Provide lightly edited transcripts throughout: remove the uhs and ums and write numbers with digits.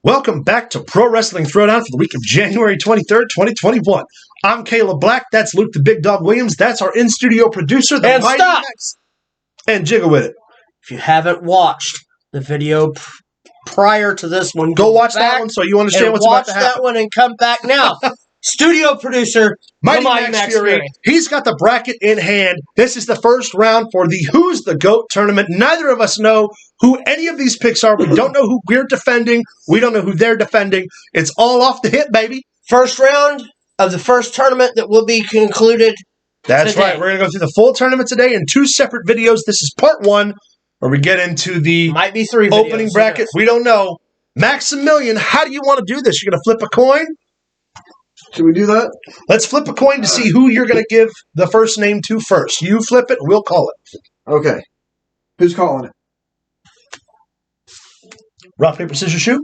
Welcome back to Pro Wrestling Throwdown for the week of January 23rd, 2021. I'm Caleb Black. That's Luke the Big Dog Williams. That's our in-studio producer. And stop! And jiggle with it. If you haven't watched the video prior to this one, go watch that one so you understand what's about to happen. Watch that one and come back now. Studio producer, Mighty Max Fury. He's got the bracket in hand. This is the first round for the Who's the GOAT tournament. Neither of us know who any of these picks are. We don't know who we're defending. We don't know who they're defending. It's all off the hip, baby. First round of the first tournament that will be concluded That's today. right. We're going to go through the full tournament today in two separate videos. This is part one, where we get into the might be three opening bracket. We don't know. Maximilian, how do you want to do this? You're going to flip a coin? Can we do that? Let's flip a coin to see who you're going to give the first name to first. You flip it, we'll call it. Okay. Who's calling it? Rock, paper, scissors, shoot.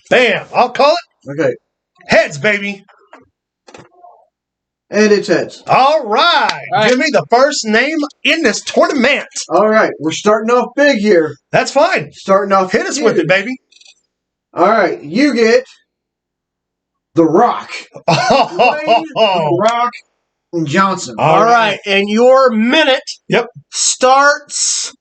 Bam. I'll call it. Okay. Heads, baby. And it's heads. All right. Give me the first name in this tournament. All right. We're starting off big here. That's fine. Starting off Hit us with it, baby. All right. You get The Rock. The Rock Johnson. All right. And your minute starts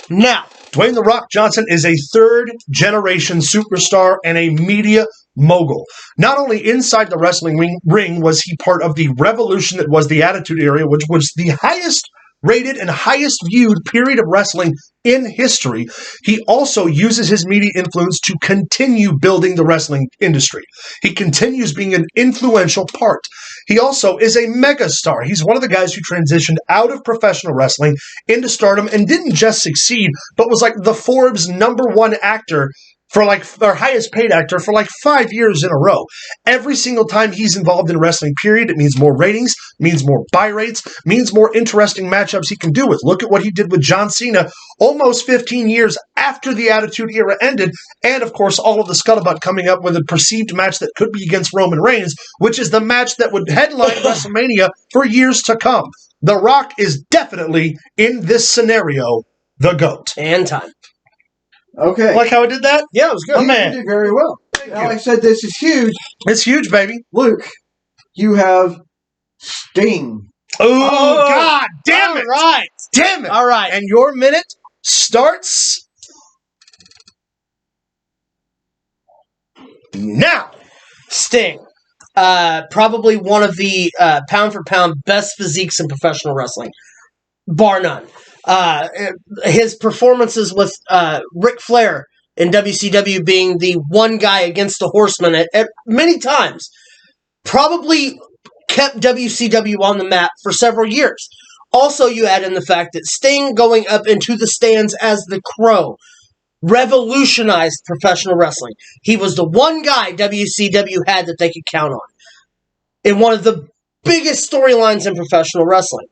now. Dwayne The Rock Johnson is a third-generation superstar and a media mogul. Not only inside the wrestling ring was he part of the revolution that was the Attitude Era, which was the highest rated and highest viewed period of wrestling in history. He also uses his media influence to continue building the wrestling industry. He continues being an influential part. He also is a megastar. He's one of the guys who transitioned out of professional wrestling into stardom and didn't just succeed, but was like the Forbes #1 actor for our highest paid actor for 5 years in a row. Every single time he's involved in wrestling, period, it means more ratings, means more buy rates, means more interesting matchups he can do with. Look at what he did with John Cena almost 15 years after the Attitude Era ended, and of course all of the scuttlebutt coming up with a perceived match that could be against Roman Reigns, which is the match that would headline WrestleMania for years to come. The Rock is definitely, in this scenario, the GOAT. And time. Okay. Like how I did that? Yeah, it was good. You did very well. Now, I said this is huge. It's huge, baby. Luke, you have Sting. Oh, God damn it. All right. Damn it. All right. And your minute starts now. Sting. Probably one of the pound-for-pound best physiques in professional wrestling. Bar none. His performances with Ric Flair in WCW being the one guy against the Horseman at many times probably kept WCW on the map for several years. Also, you add in the fact that Sting going up into the stands as the Crow revolutionized professional wrestling. He was the one guy WCW had that they could count on in one of the biggest storylines in professional wrestling.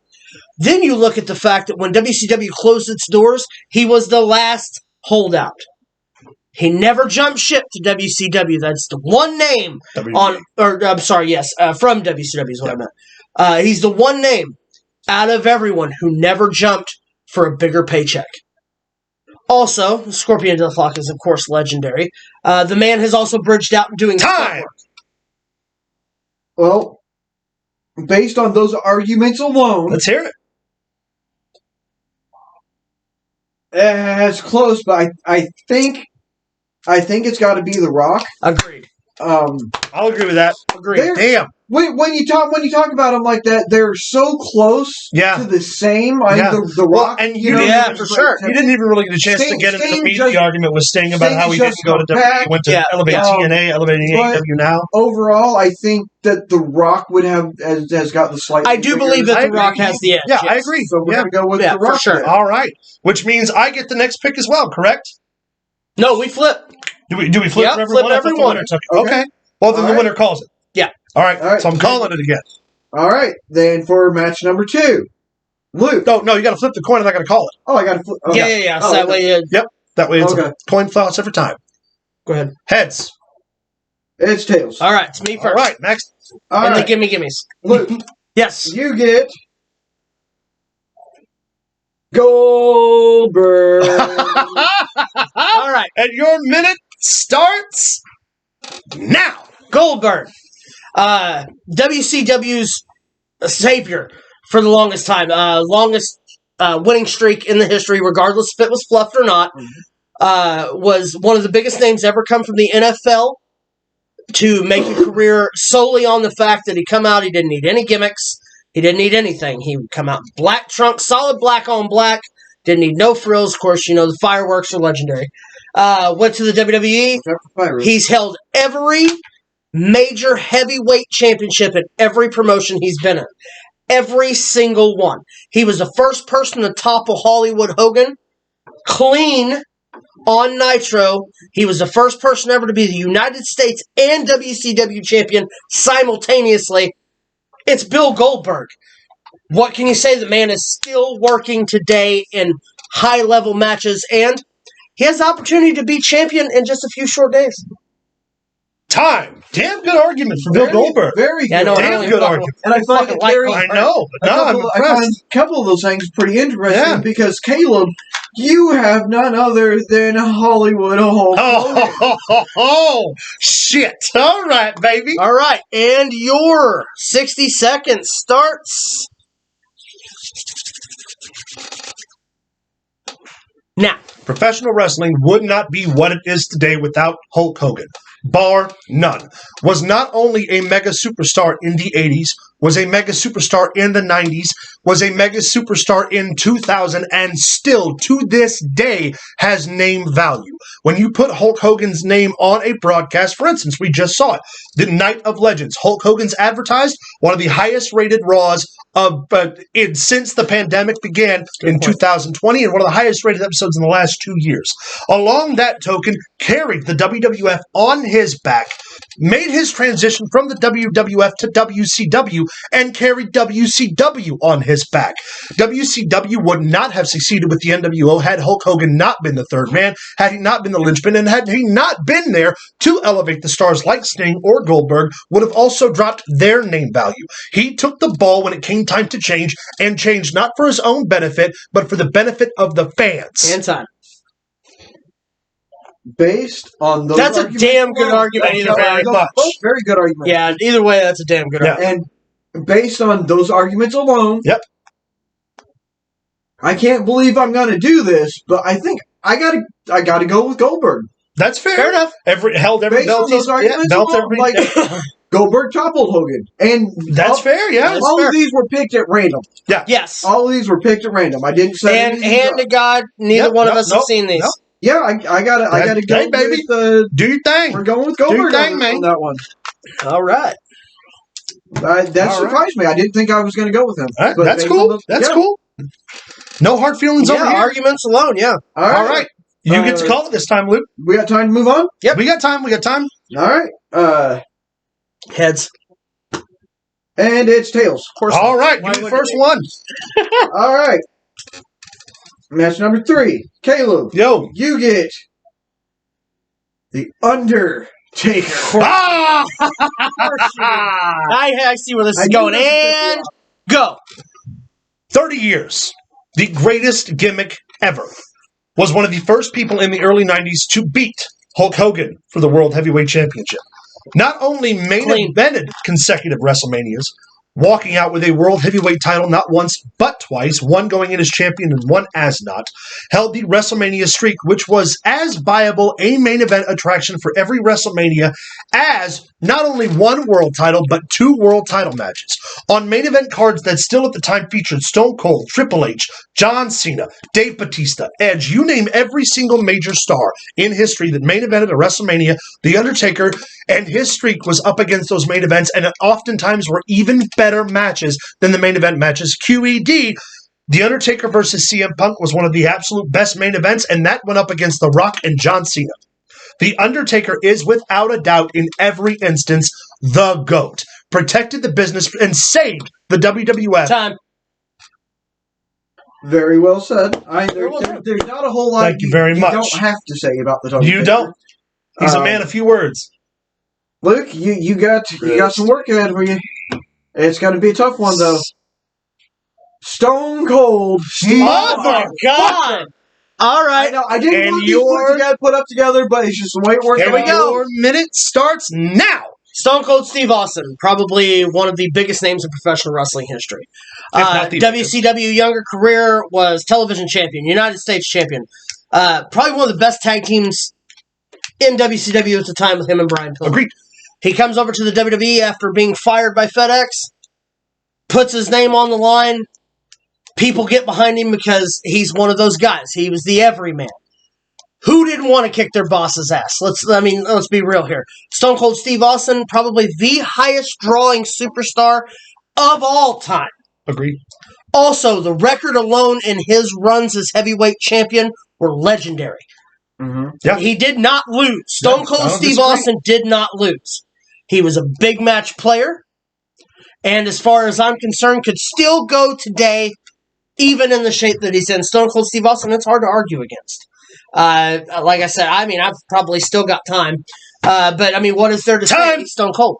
Then you look at the fact that when WCW closed its doors, he was the last holdout. He never jumped ship to WCW. That's the one name from WCW is what I meant. He's the one name out of everyone who never jumped for a bigger paycheck. Also, Scorpion Deathlock is, of course, legendary. The man has also bridged out doing time. Well, based on those arguments alone, let's hear it. It's close, but I think it's got to be The Rock. Agreed. I'll agree with that. Agreed. Damn. When you talk about them like that, they're so close to the same. The Rock, and for sure. You didn't even really get a chance to get into the media argument with Sting about how he didn't go to WWE. He went to Elevate TNA, elevating AEW now. Overall, I think that The Rock has got the slight. I do believe that The Rock has the edge. Yeah, I agree. So we're going to go with The Rock. For sure. All right. Which means I get the next pick as well, correct? No, we flip. Do we flip for everyone? Flip everyone. Okay. Well, then the winner calls it. Yeah. All right. So I'm calling it again. All right. Then for match number 2, Luke. No, you got to flip the coin and I got to call it. Oh, I got to flip. Okay. Yeah. So that way. Yep. That way it's a coin toss every time. Go ahead. Heads. It's tails. All right. It's me first. All right. Next. And the gimmes. Luke. Yes. You get Goldberg. All right. And your minute starts now. Goldberg. WCW's savior for the longest time. Longest winning streak in the history, regardless if it was fluffed or not. Was one of the biggest names ever come from the NFL to make a career solely on the fact that he come out, he didn't need any gimmicks, he didn't need anything. He would come out in black trunks, solid black on black, didn't need no frills. Of course, you know, the fireworks are legendary. Went to the WWE. He's held every major heavyweight championship in every promotion he's been in. Every single one. He was the first person to topple Hollywood Hogan clean on Nitro. He was the first person ever to be the United States and WCW champion simultaneously. It's Bill Goldberg. What can you say? The man is still working today in high-level matches, and he has the opportunity to be champion in just a few short days. Time. Damn good argument for Bill Goldberg. Very good. Yeah, no, Damn good argument. And I find it very... I know. But no, I'm I find impressed. a couple of those things pretty interesting because, Caleb, you have none other than Hollywood Hulk Hogan. Oh, shit. All right, baby. All right, and your 60 seconds starts now. Professional wrestling would not be what it is today without Hulk Hogan. Bar none. Was not only a mega superstar in the 80s, was a mega superstar in the 90s, was a mega superstar in 2000, and still to this day has name value. When you put Hulk Hogan's name on a broadcast, for instance, we just saw it, the Night of Legends, Hulk Hogan's advertised, one of the highest rated Raws since the pandemic began in 2020, and one of the highest rated episodes in the last 2 years. Along that token, carried the WWF on his back, made his transition from the WWF to WCW, and carried WCW on his back. WCW would not have succeeded with the NWO had Hulk Hogan not been the third man, had he not been the linchpin, and had he not been there to elevate the stars like Sting or Goldberg, would have also dropped their name value. He took the ball when it came time to change, and changed not for his own benefit, but for the benefit of the fans. And time. Based on those That's a damn good argument either way. Very good argument. Yeah, either way, that's a damn good argument. And based on those arguments alone, I can't believe I'm going to do this, but I think I gotta go with Goldberg. That's fair. Fair enough. Every based on those arguments alone, like Goldberg toppled Hogan, and that's fair. Yeah, all of these were picked at random. Yeah, yes, all of these were picked at random. I didn't say. And hand to God, neither one of us have seen these. Yeah, I gotta go. Hey, baby, with, do your thing. We're going with Goldberg on that one. All right. That surprised me. I didn't think I was going to go with him. Right, that's cool. That's cool. No hard feelings over here. Arguments alone, yeah. All right. You get to call it this time, Luke. We got time to move on? Yep. We got time. All right. Heads. And it's tails. All right. You the first one. All right. Match number 3. Caleb. Yo. You get the Undertaker. Ah! I see where this is going. And go. 30 years. The greatest gimmick ever. Was one of the first people in the early 90s to beat Hulk Hogan for the World Heavyweight Championship. Not only main evented consecutive WrestleManias, walking out with a World Heavyweight title not once but twice, one going in as champion and one as not, held the WrestleMania streak, which was as viable a main event attraction for every WrestleMania as not only one world title, but 2 world title matches. On main event cards that still at the time featured Stone Cold, Triple H, John Cena, Dave Bautista, Edge, you name every single major star in history that main evented a WrestleMania, The Undertaker and his streak was up against those main events, and it oftentimes were even better matches than the main event matches. QED, The Undertaker versus CM Punk was one of the absolute best main events, and that went up against The Rock and John Cena. The Undertaker is, without a doubt, in every instance, the GOAT. Protected the business and saved the WWF. Time. Very well said. There's not a whole lot. Thank you very much. You don't have to say about the Undertaker. You don't. He's a man of few words. Luke, you got some work ahead for you. It's going to be a tough one, though. Stone Cold Steve Oh my Austin. God! All I right. know, I didn't And want these your- put up together, but it's just the way it worked Here we out. go. Your minute starts now. Stone Cold Steve Austin, probably one of the biggest names in professional wrestling history. If not the WCW younger career, was television champion, United States champion. Probably one of the best tag teams in WCW at the time with him and Brian Pillman. Agreed. He comes over to the WWE after being fired by FedEx, puts his name on the line. People get behind him because he's one of those guys. He was the everyman. Who didn't want to kick their boss's ass? Let's be real here. Stone Cold Steve Austin, probably the highest drawing superstar of all time. Agreed. Also, the record alone in his runs as heavyweight champion were legendary. Mm-hmm. Yeah. He did not lose. Stone Cold I don't Steve disagree. Austin did not lose. He was a big match player, and as far as I'm concerned, could still go today, even in the shape that he's in. Stone Cold Steve Austin, it's hard to argue against. Like I said, I've probably still got time. But, what is there to say? He's Stone Cold.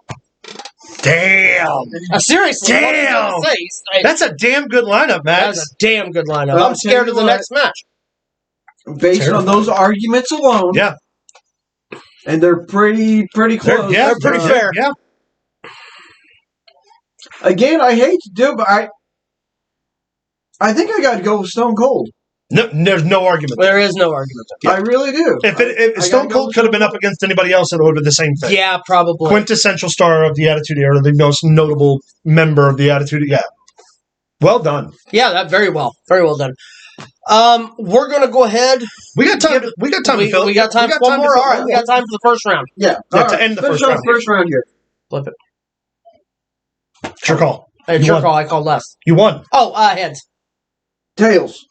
Damn. Seriously. Damn. What is there to say? That's a damn good lineup, Max. That's a damn good lineup. Well, I'm scared of the next match. Based on those arguments alone. Yeah. And they're pretty close. They're pretty fair. Yeah. Again, I hate to do it, but I think I got to go with Stone Cold. No, there's no argument. There is no argument there. I really do. If Stone Cold could have been up against anybody else, it would have been the same thing. Yeah, probably. Quintessential star of the Attitude Era, the most notable member of the Attitude. Yeah. Well done. Yeah, that very well done. We're gonna go ahead. We got time. We got time to fill. We got time for one more. All right, we got time for the first round. Yeah. To end the Finish first off round. First round here. Flip it. It's your call. It's You your won. call. I called last. You won. Oh, heads. Tails.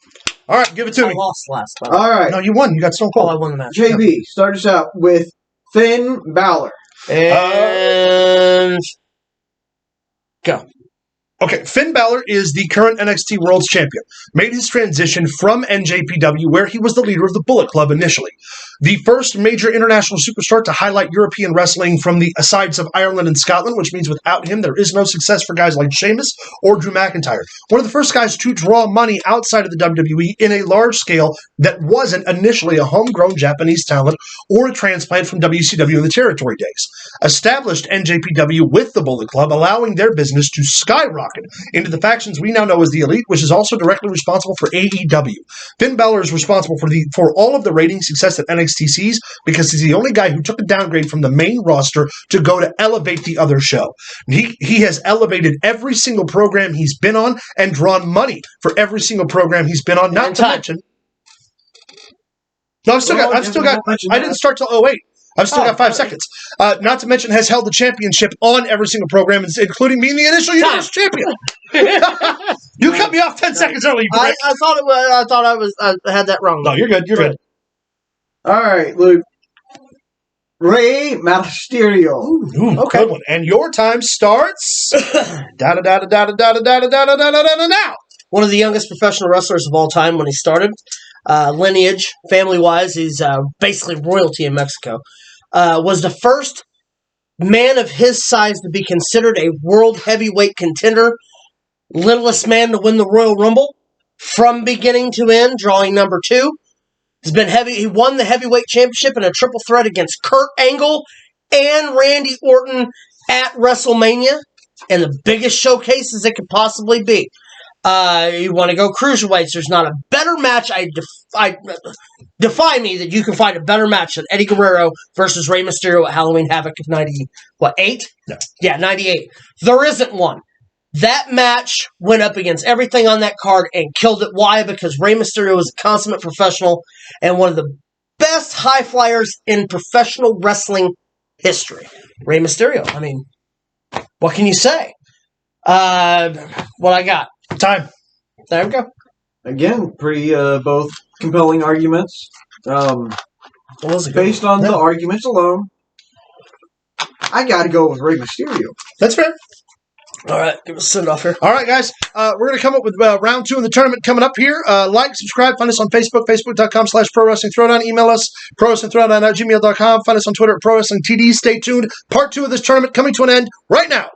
All right, give it to I me. lost last. All right. No, you won. You got Stone Oh, I Cold. won the match. JB, start us out with Finn Balor. And go. Okay, Finn Balor is the current NXT World Champion. Made his transition from NJPW, where he was the leader of the Bullet Club initially. The first major international superstar to highlight European wrestling from the sides of Ireland and Scotland, which means without him, there is no success for guys like Sheamus or Drew McIntyre. One of the first guys to draw money outside of the WWE in a large scale that wasn't initially a homegrown Japanese talent or a transplant from WCW in the territory days. Established NJPW with the Bullet Club, allowing their business to skyrocket into the factions we now know as the Elite, which is also directly responsible for AEW. Finn Balor is responsible for all of the rating success that NXT sees because he's the only guy who took a downgrade from the main roster to go to elevate the other show. He has elevated every single program he's been on and drawn money for every single program he's been on. Not to mention, no, I didn't start till 08. I've still got 5 seconds. Not to mention, has held the championship on every single program, including being the initial Universal Champion. You cut me off 10 seconds early. You I prick. thought it was. I had that wrong. No, you're good. You're good. All right, Luke. Rey Mysterio. Ooh, Okay. good one. And your time starts. Now. One of the youngest professional wrestlers of all time when he started. Lineage, family-wise, he's basically royalty in Mexico. Was the first man of his size to be considered a world heavyweight contender. Littlest man to win the Royal Rumble from beginning to end, drawing number 2. He's been heavy. He won the heavyweight championship in a triple threat against Kurt Angle and Randy Orton at WrestleMania, and the biggest showcases it could possibly be. You want to go cruiserweights? There's not a better match. I defy me that you can find a better match than Eddie Guerrero versus Rey Mysterio at Halloween Havoc of 98? No. Yeah, 98. There isn't one. That match went up against everything on that card and killed it. Why? Because Rey Mysterio is a consummate professional and one of the best high flyers in professional wrestling history. Rey Mysterio. I mean, what can you say? What I got? Time. There we go. Again, pretty both compelling arguments. Based on the arguments alone, I got to go with Rey Mysterio. That's fair. All right, give us a send off here. All right, guys. We're going to come up with round 2 of the tournament coming up here. Like, subscribe, find us on Facebook, facebook.com/Pro Wrestling Throwdown. Email us, prowrestlingthrowdown@gmail.com. Find us on Twitter at Pro Wrestling TD. Stay tuned. Part 2 of this tournament coming to an end right now.